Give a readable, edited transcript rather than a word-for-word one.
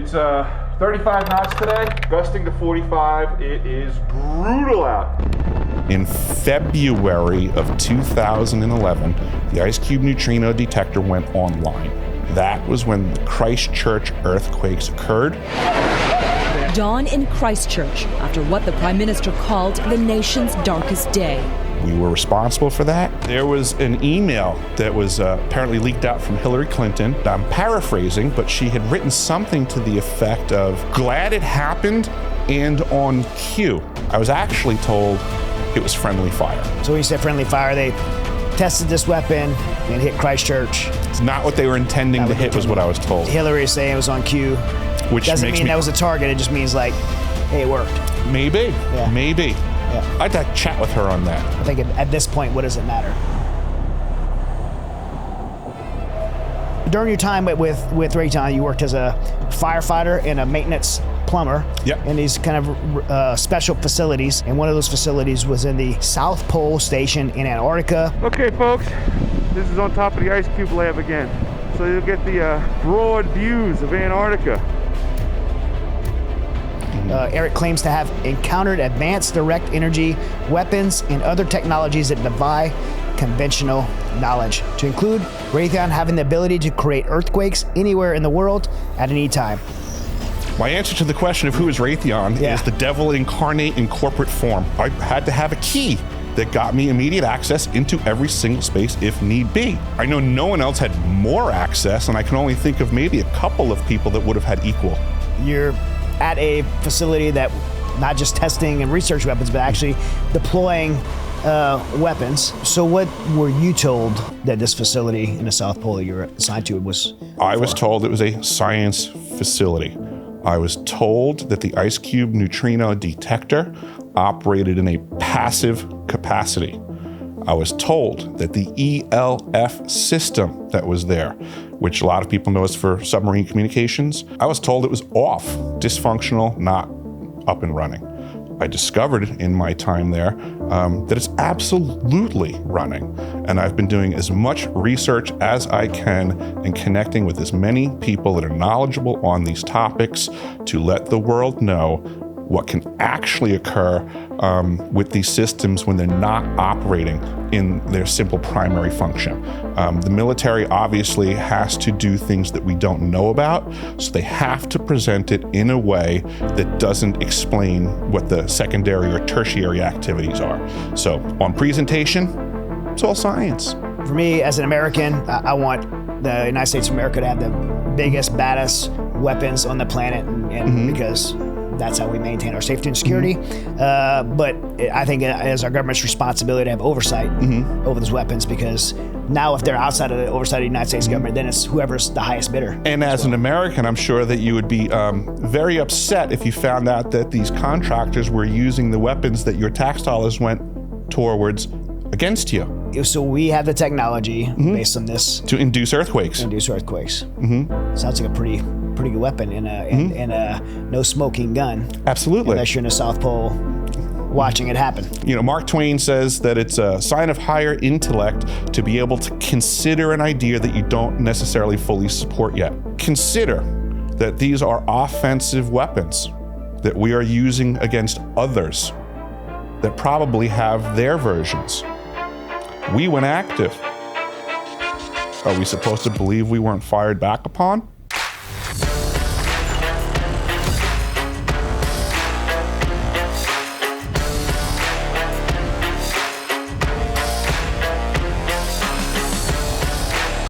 It's 35 knots today, gusting to 45. It is brutal out. In February of 2011, the ice cube neutrino detector went online. That was when the Christchurch earthquakes occurred. Dawn in Christchurch after what the Prime Minister called the nation's darkest day. We were responsible for that. There was an email that was apparently leaked out from Hillary Clinton. I'm paraphrasing, but she had written something to the effect of, glad it happened and on cue. I was actually told it was friendly fire. So when you said friendly fire, they tested this weapon and hit Christchurch. It's not what they were intending to hit, was what I was told. Hillary is saying it was on cue. Which doesn't makes mean that was a target. It just means like, hey, it worked. Maybe, Yeah. maybe. Yeah. I'd like to chat with her on that. I think at this point, what does it matter? During your time with Raytheon, you worked as a firefighter and a maintenance plumber in these kind of special facilities. And one of those facilities was in the South Pole Station in Antarctica. Okay, folks, this is on top of the ice cube lab again. So you'll get the broad views of Antarctica. Eric claims to have encountered advanced direct energy weapons and other technologies that defy conventional knowledge, to include Raytheon having the ability to create earthquakes anywhere in the world at any time. My answer to the question of who is Raytheon is the devil incarnate in corporate form. I had to have a key that got me immediate access into every single space if need be. I know no one else had more access, and I can only think of maybe a couple of people that would have had equal. You're at a facility that not just testing and research weapons, but actually deploying weapons. So what were you told that this facility in the South Pole that you were assigned to was? I was told it was a science facility. I was told that the ice cube neutrino detector operated in a passive capacity. I was told that the ELF system that was there, which a lot of people know is for submarine communications, I was told it was off, dysfunctional, not up and running. I discovered in my time there that it's absolutely running. And I've been doing as much research as I can and connecting with as many people that are knowledgeable on these topics to let the world know what can actually occur with these systems when they're not operating in their simple primary function. The military obviously has to do things that we don't know about, so they have to present it in a way that doesn't explain what the secondary or tertiary activities are. So on presentation, it's all science. For me, as an American, I want the United States of America to have the biggest, baddest weapons on the planet, and because that's how we maintain our safety and security. But I think it is our government's responsibility to have oversight over those weapons, because now if they're outside of the oversight of the United States government, then it's whoever's the highest bidder. And as an American, I'm sure that you would be very upset if you found out that these contractors were using the weapons that your tax dollars went towards against you. So we have the technology based on this to induce earthquakes. Sounds like a pretty good weapon in a no smoking gun. Absolutely. Unless you're in the South Pole watching it happen. You know, Mark Twain says that it's a sign of higher intellect to be able to consider an idea that you don't necessarily fully support yet. Consider that these are offensive weapons that we are using against others that probably have their versions. We went active. Are we supposed to believe we weren't fired back upon?